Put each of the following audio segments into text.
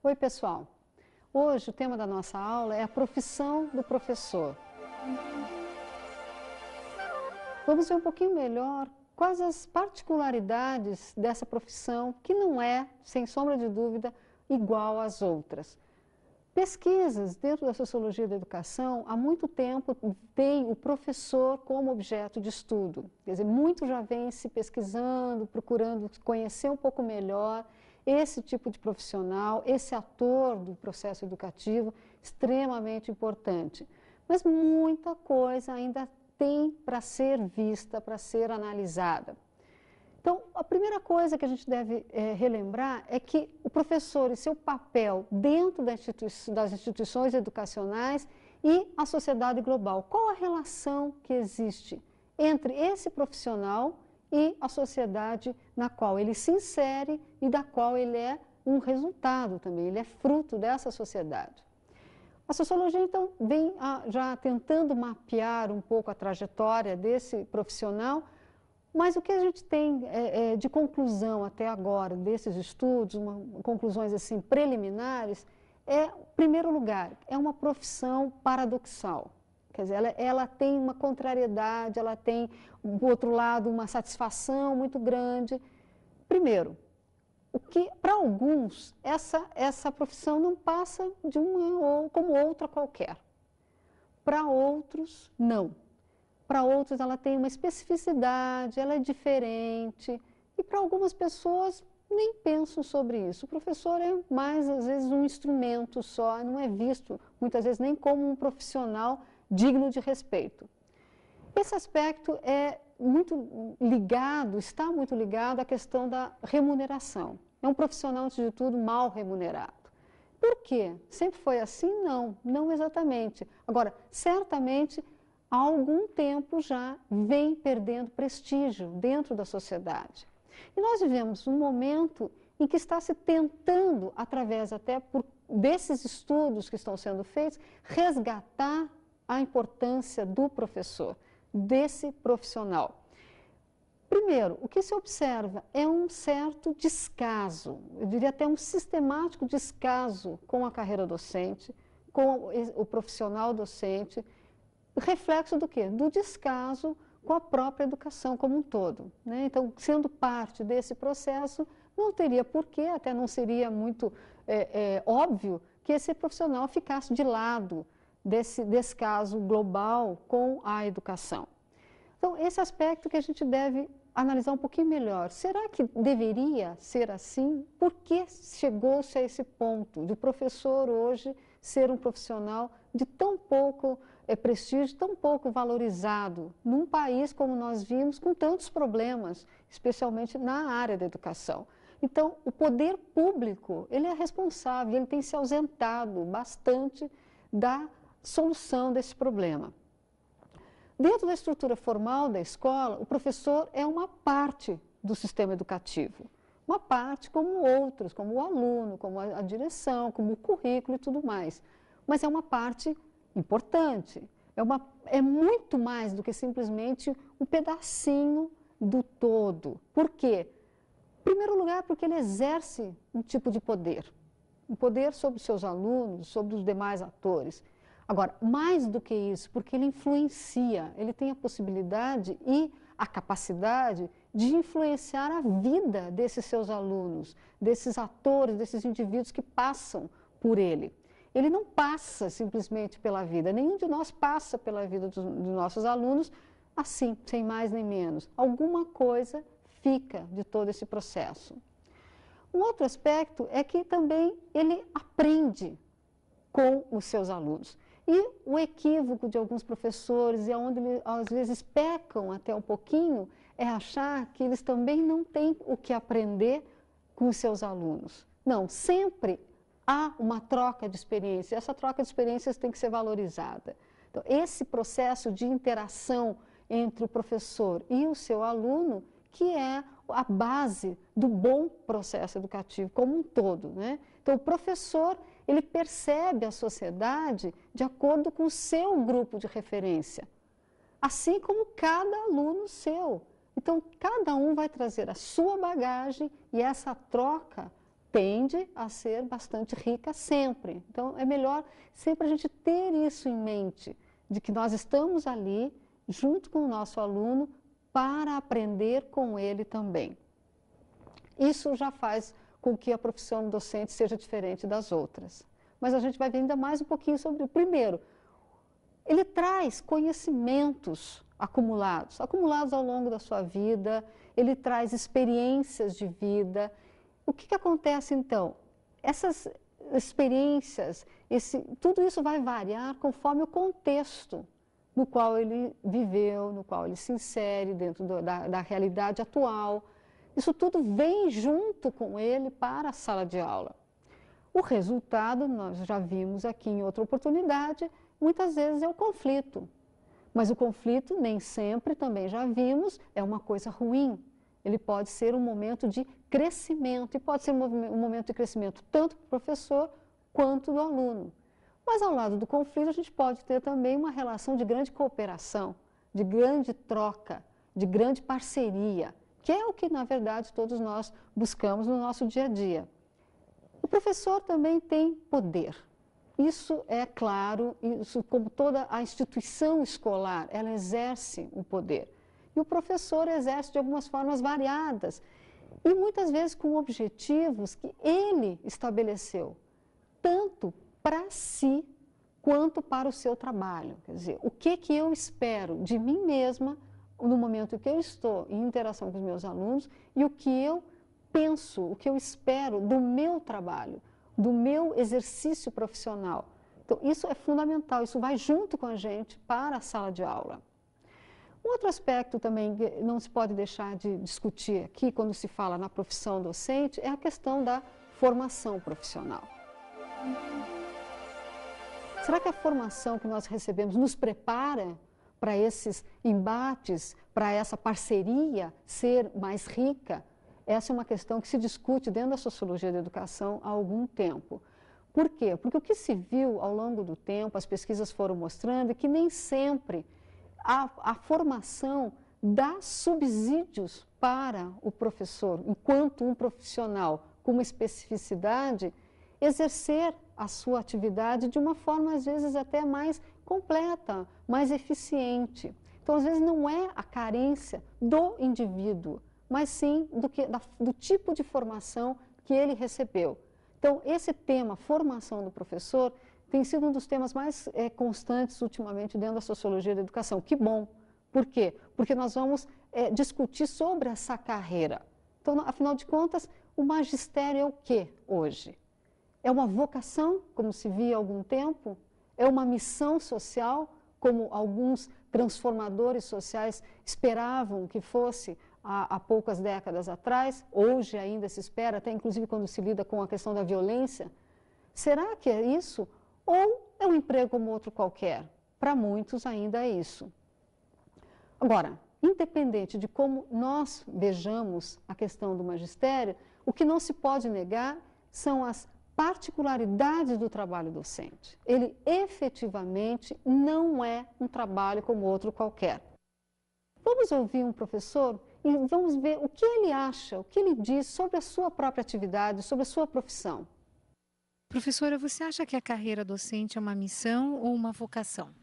Oi, pessoal. Hoje o tema da nossa aula é a profissão do professor. Vamos ver um pouquinho melhor quais as particularidades dessa profissão que não é, sem sombra de dúvida, igual às outras. Pesquisas dentro da sociologia da educação, há muito tempo, têm o professor como objeto de estudo. Quer dizer, muito já vem se pesquisando, procurando conhecer um pouco melhor esse tipo de profissional, esse ator do processo educativo, extremamente importante. Mas muita coisa ainda tem para ser vista, para ser analisada. Então, a primeira coisa que a gente deve relembrar é que o professor e seu papel dentro das instituições educacionais e a sociedade global. Qual a relação que existe entre esse profissional e a sociedade na qual ele se insere e da qual ele é um resultado também, ele é fruto dessa sociedade. A sociologia, então, vem já tentando mapear um pouco a trajetória desse profissional, mas o que a gente tem de conclusão até agora desses estudos, conclusões assim preliminares, em primeiro lugar, é uma profissão paradoxal. Quer dizer, ela tem uma contrariedade, ela tem, do outro lado, uma satisfação muito grande. Primeiro, o que para alguns essa profissão não passa de uma ou como outra qualquer. Para outros, não. Para outros ela tem uma especificidade, ela é diferente, e para algumas pessoas nem pensam sobre isso. O professor é mais, às vezes, um instrumento só, não é visto, muitas vezes, nem como um profissional digno de respeito. Esse aspecto é muito ligado, está muito ligado à questão da remuneração. É um profissional, antes de tudo, mal remunerado. Por quê? Sempre foi assim? Não, não exatamente. Agora, certamente, há algum tempo já vem perdendo prestígio dentro da sociedade. E nós vivemos um momento em que está se tentando, através até desses estudos que estão sendo feitos, resgatar a importância do professor, desse profissional. Primeiro, o que se observa é um certo descaso, eu diria até um sistemático descaso com a carreira docente, com o profissional docente, reflexo do quê? Do descaso com a própria educação como um todo, né? Então, sendo parte desse processo, não teria porquê, até não seria muito óbvio que esse profissional ficasse de lado desse descaso global com a educação. Então, esse aspecto que a gente deve analisar um pouquinho melhor. Será que deveria ser assim? Por que chegou-se a esse ponto de o professor hoje ser um profissional de tão pouco prestígio, tão pouco valorizado, num país, como nós vimos, com tantos problemas, especialmente na área da educação? Então, o poder público, ele é responsável, ele tem se ausentado bastante da solução desse problema. Dentro da estrutura formal da escola, o professor é uma parte do sistema educativo. Uma parte como outros, como o aluno, como a direção, como o currículo e tudo mais. Mas é uma parte importante. É muito mais do que simplesmente um pedacinho do todo. Por quê? Em primeiro lugar, porque ele exerce um tipo de poder. Um poder sobre os seus alunos, sobre os demais atores. Agora, mais do que isso, porque ele influencia, ele tem a possibilidade e a capacidade de influenciar a vida desses seus alunos, desses atores, desses indivíduos que passam por ele. Ele não passa simplesmente pela vida, nenhum de nós passa pela vida dos nossos alunos assim, sem mais nem menos. Alguma coisa fica de todo esse processo. Um outro aspecto é que também ele aprende com os seus alunos. E o equívoco de alguns professores, e onde eles, às vezes, pecam até um pouquinho, é achar que eles também não têm o que aprender com os seus alunos. Não, sempre há uma troca de experiência, essa troca de experiências tem que ser valorizada. Então, esse processo de interação entre o professor e o seu aluno, que é a base do bom processo educativo como um todo, né? Então, o professor, ele percebe a sociedade de acordo com o seu grupo de referência, assim como cada aluno seu. Então, cada um vai trazer a sua bagagem e essa troca tende a ser bastante rica sempre. Então, é melhor sempre a gente ter isso em mente, de que nós estamos ali, junto com o nosso aluno, para aprender com ele também. Isso já faz com que a profissão docente seja diferente das outras. Mas a gente vai ver ainda mais um pouquinho sobre o primeiro. Ele traz conhecimentos acumulados ao longo da sua vida, ele traz experiências de vida. O que acontece então? Essas experiências, tudo isso vai variar conforme o contexto no qual ele viveu, no qual ele se insere dentro da realidade atual. Isso tudo vem junto com ele para a sala de aula. O resultado, nós já vimos aqui em outra oportunidade, muitas vezes é o conflito. Mas o conflito, nem sempre, também já vimos, é uma coisa ruim. Ele pode ser um momento de crescimento, e pode ser um momento de crescimento tanto do professor quanto do aluno. Mas ao lado do conflito, a gente pode ter também uma relação de grande cooperação, de grande troca, de grande parceria, que é o que, na verdade, todos nós buscamos no nosso dia a dia. O professor também tem poder. Isso é claro, isso, como toda a instituição escolar, ela exerce um poder. E o professor exerce de algumas formas variadas, e muitas vezes com objetivos que ele estabeleceu, tanto para si quanto para o seu trabalho. Quer dizer, o que eu espero de mim mesma no momento em que eu estou em interação com os meus alunos e o que eu penso, o que eu espero do meu trabalho, do meu exercício profissional. Então, isso é fundamental, isso vai junto com a gente para a sala de aula. Um outro aspecto também que não se pode deixar de discutir aqui, quando se fala na profissão docente, é a questão da formação profissional. Será que a formação que nós recebemos nos prepara para esses embates, para essa parceria ser mais rica? Essa é uma questão que se discute dentro da sociologia da educação há algum tempo. Por quê? Porque o que se viu ao longo do tempo, as pesquisas foram mostrando, é que nem sempre a formação dá subsídios para o professor, enquanto um profissional com uma especificidade, exercer a sua atividade de uma forma, às vezes, até mais completa, mais eficiente. Então, às vezes, não é a carência do indivíduo, mas sim do tipo de formação que ele recebeu. Então, esse tema, formação do professor, tem sido um dos temas mais constantes ultimamente dentro da sociologia da educação. Que bom! Por quê? Porque nós vamos discutir sobre essa carreira. Então, afinal de contas, o magistério é o quê hoje? É uma vocação, como se via há algum tempo? É uma missão social, como alguns transformadores sociais esperavam que fosse há poucas décadas atrás? Hoje ainda se espera, até inclusive quando se lida com a questão da violência. Será que é isso? Ou é um emprego como outro qualquer? Para muitos ainda é isso. Agora, independente de como nós vejamos a questão do magistério, o que não se pode negar são as particularidades do trabalho docente. Ele efetivamente não é um trabalho como outro qualquer. Vamos ouvir um professor e vamos ver o que ele acha, o que ele diz sobre a sua própria atividade, sobre a sua profissão. Professora, você acha que a carreira docente é uma missão ou uma vocação?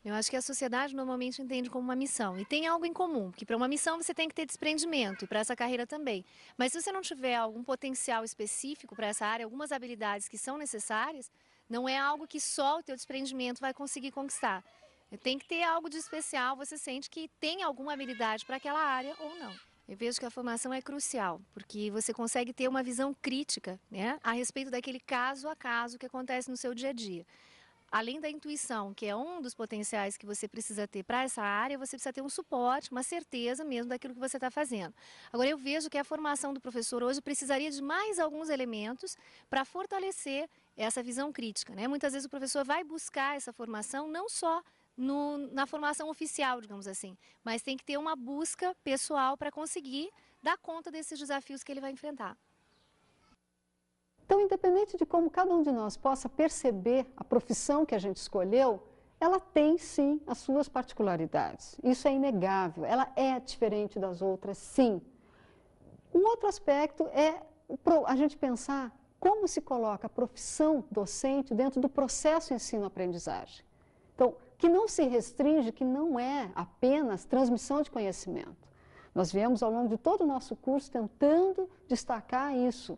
Eu acho que a sociedade normalmente entende como uma missão. E tem algo em comum, que para uma missão você tem que ter desprendimento, e para essa carreira também. Mas se você não tiver algum potencial específico para essa área, algumas habilidades que são necessárias, não é algo que só o teu desprendimento vai conseguir conquistar. Tem que ter algo de especial, você sente que tem alguma habilidade para aquela área ou não. Eu vejo que a formação é crucial, porque você consegue ter uma visão crítica, né, a respeito daquele caso a caso que acontece no seu dia a dia. Além da intuição, que é um dos potenciais que você precisa ter para essa área, você precisa ter um suporte, uma certeza mesmo daquilo que você está fazendo. Agora, eu vejo que a formação do professor hoje precisaria de mais alguns elementos para fortalecer essa visão crítica, né? Muitas vezes o professor vai buscar essa formação não só na formação oficial, digamos assim, mas tem que ter uma busca pessoal para conseguir dar conta desses desafios que ele vai enfrentar. Então, independente de como cada um de nós possa perceber a profissão que a gente escolheu, ela tem sim as suas particularidades. Isso é inegável, ela é diferente das outras, sim. Um outro aspecto é a gente pensar como se coloca a profissão docente dentro do processo ensino-aprendizagem. Então, que não se restringe, que não é apenas transmissão de conhecimento. Nós viemos ao longo de todo o nosso curso tentando destacar isso.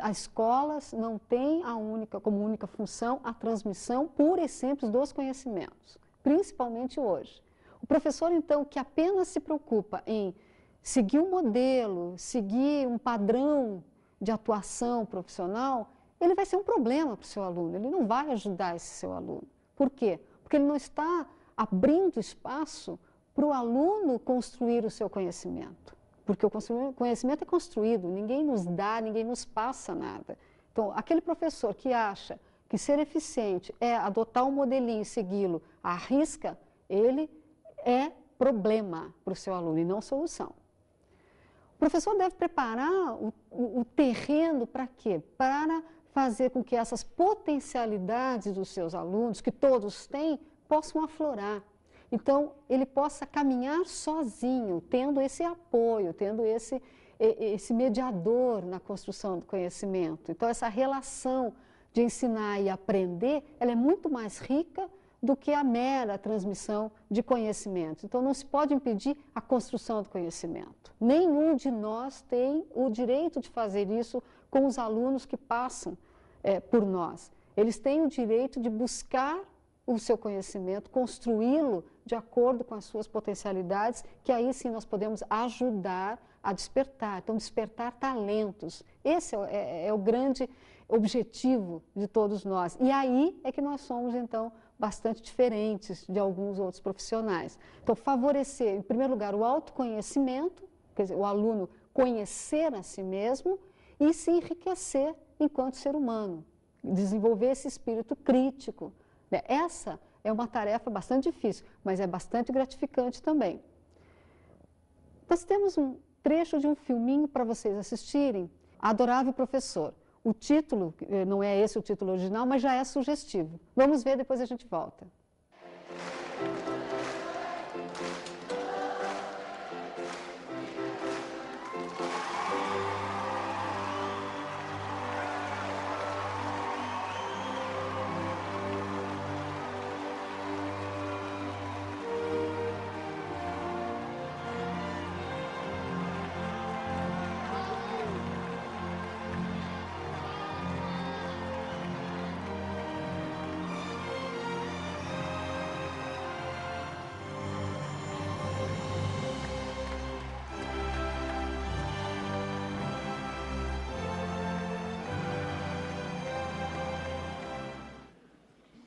As escolas não têm como única função a transmissão pura e simples dos conhecimentos, principalmente hoje. O professor, então, que apenas se preocupa em seguir um modelo, seguir um padrão de atuação profissional, ele vai ser um problema para o seu aluno, ele não vai ajudar esse seu aluno. Por quê? Porque ele não está abrindo espaço para o aluno construir o seu conhecimento. Porque o conhecimento é construído, ninguém nos dá, ninguém nos passa nada. Então, aquele professor que acha que ser eficiente é adotar um modelinho e segui-lo à risca, ele é problema para o seu aluno e não solução. O professor deve preparar o terreno para quê? Para fazer com que essas potencialidades dos seus alunos, que todos têm, possam aflorar. Então, ele possa caminhar sozinho, tendo esse apoio, tendo esse mediador na construção do conhecimento. Então, essa relação de ensinar e aprender, ela é muito mais rica do que a mera transmissão de conhecimento. Então, não se pode impedir a construção do conhecimento. Nenhum de nós tem o direito de fazer isso com os alunos que passam por nós. Eles têm o direito de buscar o seu conhecimento, construí-lo de acordo com as suas potencialidades, que aí sim nós podemos ajudar a despertar. Então, despertar talentos. Esse é o grande objetivo de todos nós. E aí é que nós somos, então, bastante diferentes de alguns outros profissionais. Então, favorecer, em primeiro lugar, o autoconhecimento, quer dizer, o aluno conhecer a si mesmo e se enriquecer enquanto ser humano, desenvolver esse espírito crítico. Essa é uma tarefa bastante difícil, mas é bastante gratificante também. Nós temos um trecho de um filminho para vocês assistirem, Adorável Professor. O título, não é esse o título original, mas já é sugestivo. Vamos ver, depois a gente volta.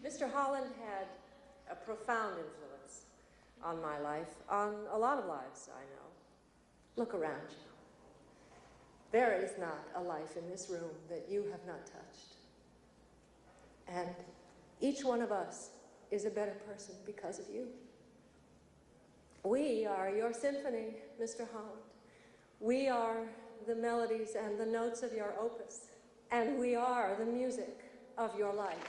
Mr. Holland had a profound influence on my life, on a lot of lives I know. Look around you. There is not a life in this room that you have not touched. And each one of us is a better person because of you. We are your symphony, Mr. Holland. We are the melodies and the notes of your opus. And we are the music of your life.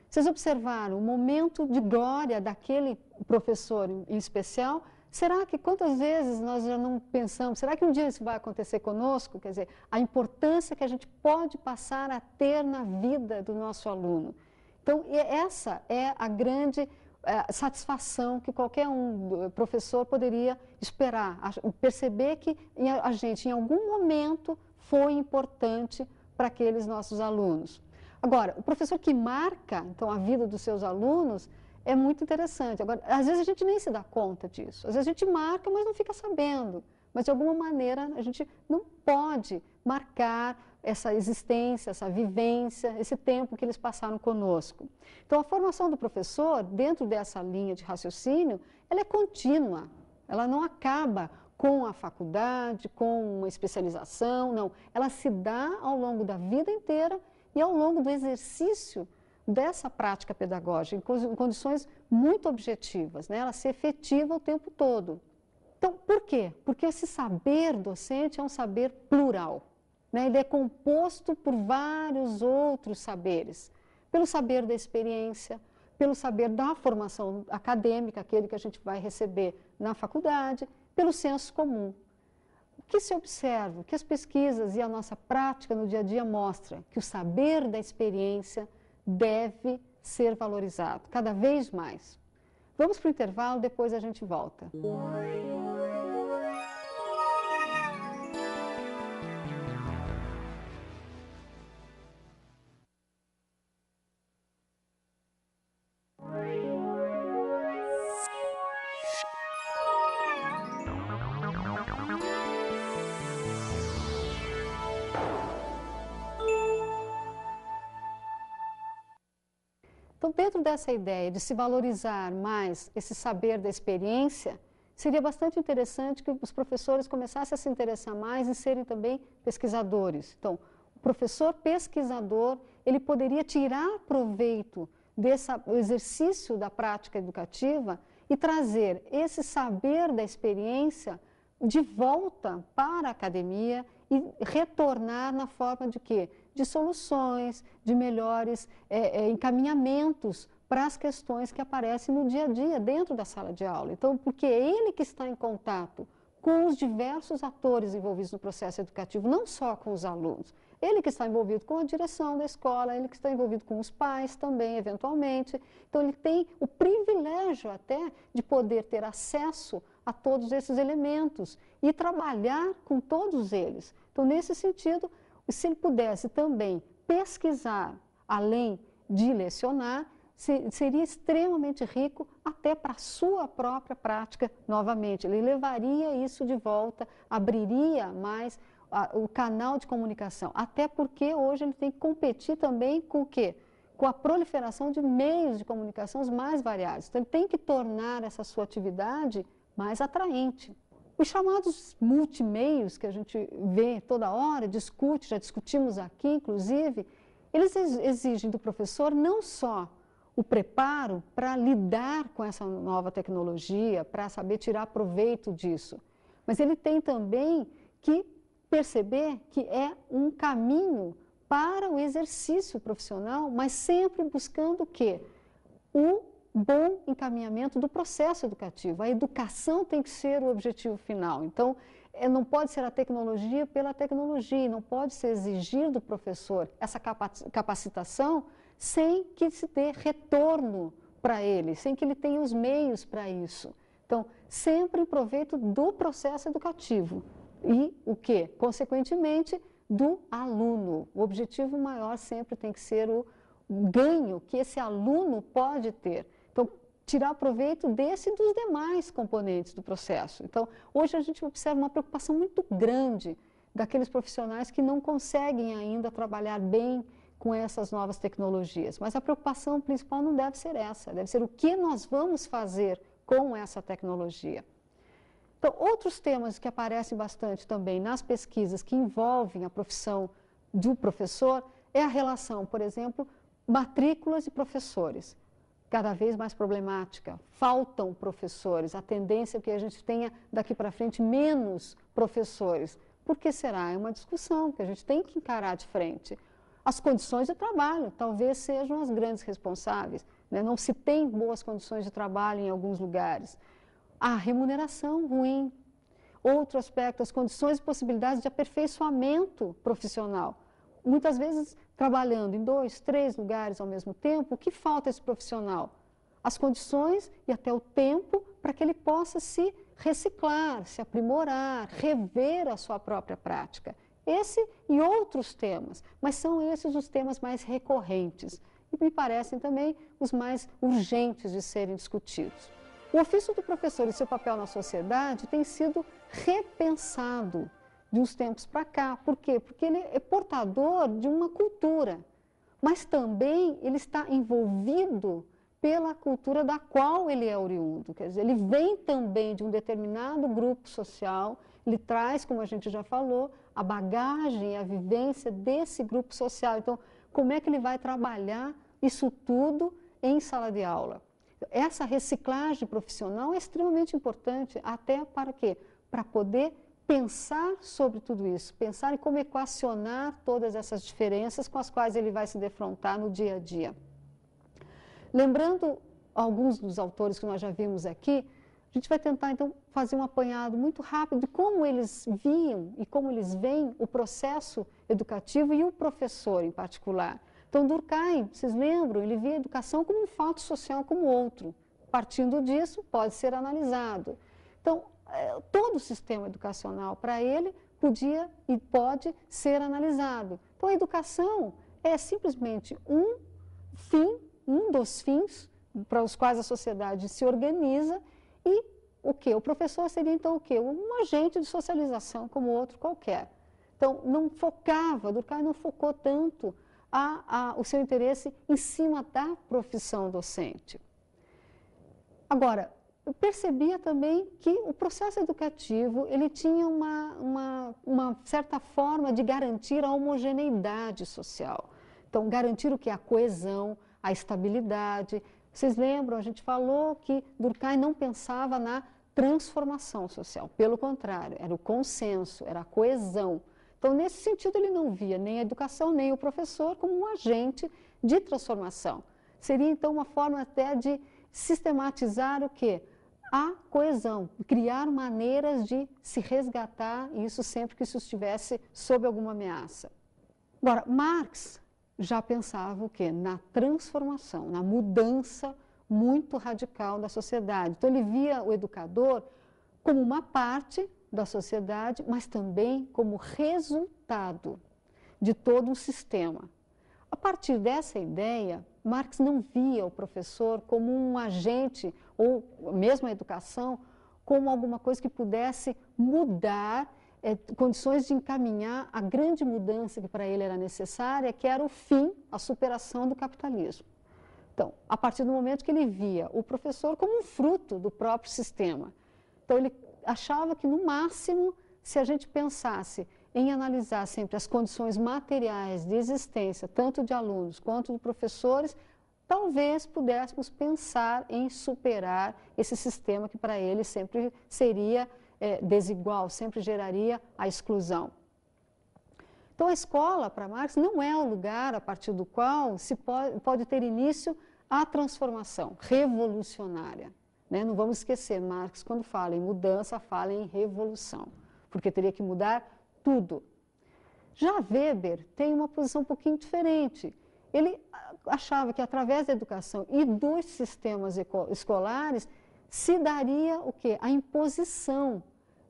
Vocês observaram o momento de glória daquele professor em especial? Será que quantas vezes nós já não pensamos, será que um dia isso vai acontecer conosco? Quer dizer, a importância que a gente pode passar a ter na vida do nosso aluno. Então, essa é a grande satisfação que qualquer professor poderia esperar, perceber que a gente, em algum momento, foi importante para aqueles nossos alunos. Agora, o professor que marca, então, a vida dos seus alunos é muito interessante. Agora, às vezes a gente nem se dá conta disso. Às vezes a gente marca, mas não fica sabendo. Mas, de alguma maneira, a gente não pode marcar essa existência, essa vivência, esse tempo que eles passaram conosco. Então, a formação do professor, dentro dessa linha de raciocínio, ela é contínua. Ela não acaba com a faculdade, com uma especialização, não. Ela se dá ao longo da vida inteira e ao longo do exercício dessa prática pedagógica, em condições muito objetivas, né? Ela se efetiva o tempo todo. Então, por quê? Porque esse saber docente é um saber plural, né? Ele é composto por vários outros saberes. Pelo saber da experiência, pelo saber da formação acadêmica, aquele que a gente vai receber na faculdade, pelo senso comum. O que se observa, o que as pesquisas e a nossa prática no dia a dia mostram? Que o saber da experiência deve ser valorizado cada vez mais. Vamos para o intervalo, depois a gente volta. Então, dentro dessa ideia de se valorizar mais esse saber da experiência, seria bastante interessante que os professores começassem a se interessar mais em serem também pesquisadores. Então, o professor pesquisador, ele poderia tirar proveito desse exercício da prática educativa e trazer esse saber da experiência de volta para a academia e retornar na forma de quê? De soluções, de melhores encaminhamentos para as questões que aparecem no dia a dia, dentro da sala de aula. Então, porque é ele que está em contato com os diversos atores envolvidos no processo educativo, não só com os alunos. Ele que está envolvido com a direção da escola, ele que está envolvido com os pais também, eventualmente. Então, ele tem o privilégio até de poder ter acesso a todos esses elementos e trabalhar com todos eles. Então, nesse sentido, se ele pudesse também pesquisar, além de lecionar, seria extremamente rico até para a sua própria prática novamente. Ele levaria isso de volta, abriria mais o canal de comunicação, até porque hoje ele tem que competir também com o quê? Com a proliferação de meios de comunicação os mais variados. Então, ele tem que tornar essa sua atividade mais atraente. Os chamados multimeios que a gente vê toda hora, discute, já discutimos aqui, inclusive, eles exigem do professor não só o preparo para lidar com essa nova tecnologia, para saber tirar proveito disso, mas ele tem também que perceber que é um caminho para o exercício profissional, mas sempre buscando o quê? O bom encaminhamento do processo educativo. A educação tem que ser o objetivo final. Então, não pode ser a tecnologia pela tecnologia, não pode ser exigir do professor essa capacitação sem que se dê retorno para ele, sem que ele tenha os meios para isso. Então, sempre em proveito do processo educativo e o quê? Consequentemente, do aluno. O objetivo maior sempre tem que ser o ganho que esse aluno pode ter. Então, tirar proveito desse e dos demais componentes do processo. Então, hoje a gente observa uma preocupação muito grande daqueles profissionais que não conseguem ainda trabalhar bem com essas novas tecnologias. Mas a preocupação principal não deve ser essa, deve ser o que nós vamos fazer com essa tecnologia. Então, outros temas que aparecem bastante também nas pesquisas que envolvem a profissão do professor é a relação, por exemplo, matrículas e professores. Cada vez mais problemática, faltam professores, a tendência é que a gente tenha daqui para frente menos professores. Por que será? É uma discussão que a gente tem que encarar de frente. As condições de trabalho talvez sejam as grandes responsáveis, né? Não se tem boas condições de trabalho em alguns lugares. A remuneração ruim. Outro aspecto, as condições e possibilidades de aperfeiçoamento profissional. Muitas vezes, trabalhando em 2, 3 lugares ao mesmo tempo, o que falta a esse profissional? As condições e até o tempo para que ele possa se reciclar, se aprimorar, rever a sua própria prática. Esse e outros temas, mas são esses os temas mais recorrentes e me parecem também os mais urgentes de serem discutidos. O ofício do professor e seu papel na sociedade tem sido repensado de uns tempos para cá. Por quê? Porque ele é portador de uma cultura, mas também ele está envolvido pela cultura da qual ele é oriundo. Quer dizer, ele vem também de um determinado grupo social, ele traz, como a gente já falou, a bagagem e a vivência desse grupo social. Então, como é que ele vai trabalhar isso tudo em sala de aula? Essa reciclagem profissional é extremamente importante, até para quê? Para poder pensar sobre tudo isso, pensar em como equacionar todas essas diferenças com as quais ele vai se defrontar no dia a dia. lembrando alguns dos autores que nós já vimos aqui, a gente vai tentar, então, fazer um apanhado muito rápido de como eles viam e como eles veem o processo educativo e o professor em particular. Então, Durkheim, vocês lembram, ele via a educação como um fato social como outro. Partindo disso, pode ser analisado. Então, todo o sistema educacional, para ele, podia e pode ser analisado. Então, a educação é simplesmente um fim, um dos fins para os quais a sociedade se organiza e o quê? O professor seria, então, o quê? Um agente de socialização como outro qualquer. Então, não focava, Durkheim não focou tanto o seu interesse em cima da profissão docente. Agora, eu percebia também que o processo educativo ele tinha uma certa forma de garantir a homogeneidade social. Então, garantir o que? A coesão, a estabilidade. Vocês lembram, a gente falou que Durkheim não pensava na transformação social. Pelo contrário, era o consenso, era a coesão. Então, nesse sentido, ele não via nem a educação, nem o professor como um agente de transformação. Seria, então, uma forma até de sistematizar o quê? A coesão, criar maneiras de se resgatar, e isso sempre que isso estivesse sob alguma ameaça. Agora, Marx já pensava o quê? Na transformação, na mudança muito radical da sociedade. Então, ele via o educador como uma parte da sociedade, mas também como resultado de todo um sistema. A partir dessa ideia, Marx não via o professor como um agente, ou mesmo a educação, como alguma coisa que pudesse mudar, condições de encaminhar a grande mudança que para ele era necessária, que era o fim, a superação do capitalismo. Então, a partir do momento que ele via o professor como um fruto do próprio sistema. Então, ele achava que, no máximo, se a gente pensasse em analisar sempre as condições materiais de existência, tanto de alunos quanto de professores, talvez pudéssemos pensar em superar esse sistema que para ele sempre seria desigual, sempre geraria a exclusão. Então, a escola, para Marx, não é o lugar a partir do qual se pode ter início a transformação revolucionária. Né? Não vamos esquecer, Marx, quando fala em mudança, fala em revolução, porque teria que mudar tudo. Já Weber tem uma posição um pouquinho diferente. Ele achava que, através da educação e dos sistemas escolares, se daria o quê? A imposição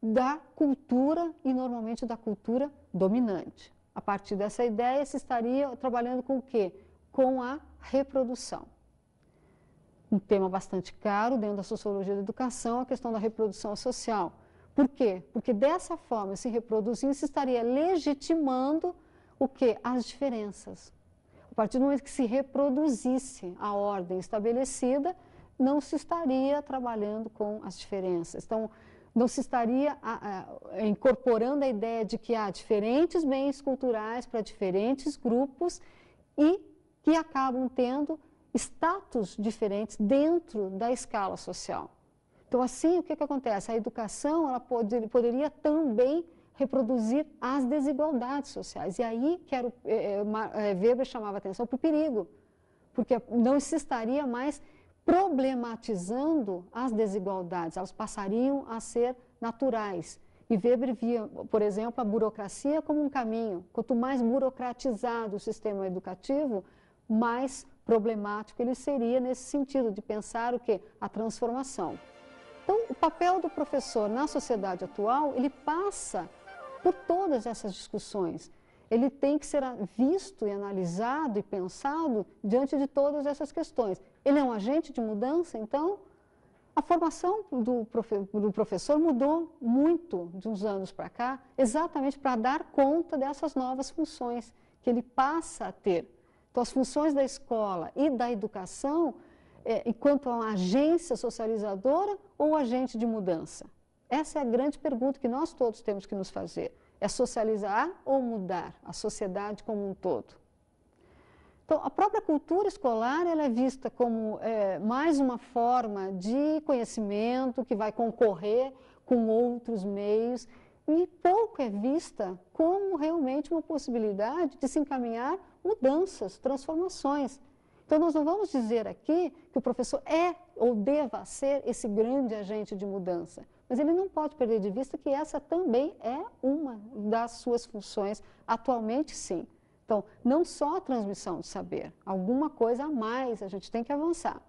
da cultura e, normalmente, da cultura dominante. A partir dessa ideia, se estaria trabalhando com o quê? Com a reprodução. Um tema bastante caro dentro da sociologia da educação, a questão da reprodução social. Por quê? Porque dessa forma, se reproduzindo, se estaria legitimando o quê? As diferenças. A partir do momento que se reproduzisse a ordem estabelecida, não se estaria trabalhando com as diferenças. Então, não se estaria incorporando a ideia de que há diferentes bens culturais para diferentes grupos e que acabam tendo status diferentes dentro da escala social. Então, assim, o que acontece? A educação ela poderia também reproduzir as desigualdades sociais. E aí que Weber chamava atenção para o perigo, porque não se estaria mais problematizando as desigualdades, elas passariam a ser naturais. E Weber via, por exemplo, a burocracia como um caminho. Quanto mais burocratizado o sistema educativo, mais problemático ele seria nesse sentido de pensar o quê? A transformação. Então, o papel do professor na sociedade atual, ele passa por todas essas discussões. Ele tem que ser visto e analisado e pensado diante de todas essas questões. Ele é um agente de mudança, então, a formação do professor mudou muito de uns anos para cá, exatamente para dar conta dessas novas funções que ele passa a ter. Então, as funções da escola e da educação, enquanto uma agência socializadora ou agente de mudança? Essa é a grande pergunta que nós todos temos que nos fazer. É socializar ou mudar a sociedade como um todo? Então, a própria cultura escolar ela é vista como mais uma forma de conhecimento que vai concorrer com outros meios e pouco é vista como realmente uma possibilidade de se encaminhar mudanças, transformações. Então, nós não vamos dizer aqui que o professor é ou deva ser esse grande agente de mudança, mas ele não pode perder de vista que essa também é uma das suas funções, atualmente sim. Então, não só a transmissão de saber, alguma coisa a mais a gente tem que avançar.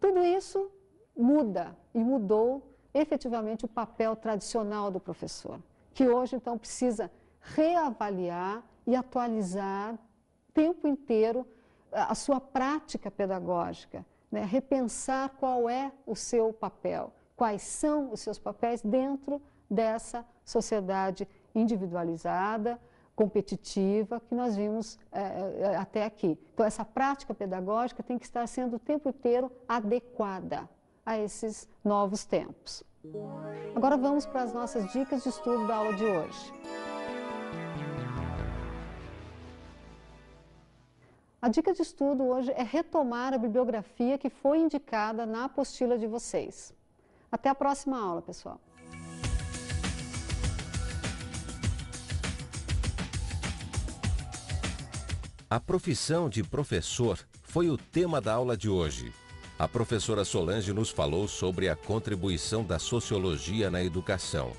Tudo isso muda e mudou efetivamente o papel tradicional do professor, que hoje então precisa reavaliar e atualizar o tempo inteiro a sua prática pedagógica, né? Repensar qual é o seu papel, quais são os seus papéis dentro dessa sociedade individualizada, competitiva que nós vimos até aqui. Então, essa prática pedagógica tem que estar sendo o tempo inteiro adequada a esses novos tempos. Agora vamos para as nossas dicas de estudo da aula de hoje. A dica de estudo hoje é retomar a bibliografia que foi indicada na apostila de vocês. Até a próxima aula, pessoal. A profissão de professor foi o tema da aula de hoje. A professora Solange nos falou sobre a contribuição da sociologia na educação.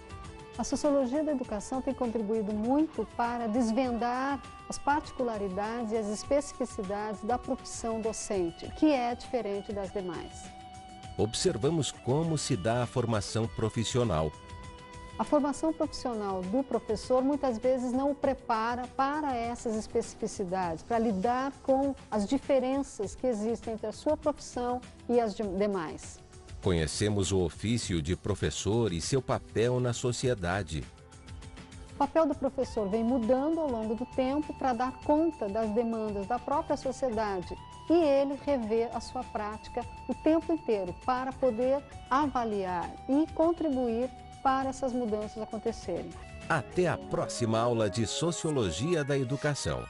A sociologia da educação tem contribuído muito para desvendar as particularidades e as especificidades da profissão docente, que é diferente das demais. Observamos como se dá a formação profissional. A formação profissional do professor muitas vezes não o prepara para essas especificidades, para lidar com as diferenças que existem entre a sua profissão e as demais. Conhecemos o ofício de professor e seu papel na sociedade. O papel do professor vem mudando ao longo do tempo para dar conta das demandas da própria sociedade e ele rever a sua prática o tempo inteiro para poder avaliar e contribuir para essas mudanças acontecerem. Até a próxima aula de Sociologia da Educação.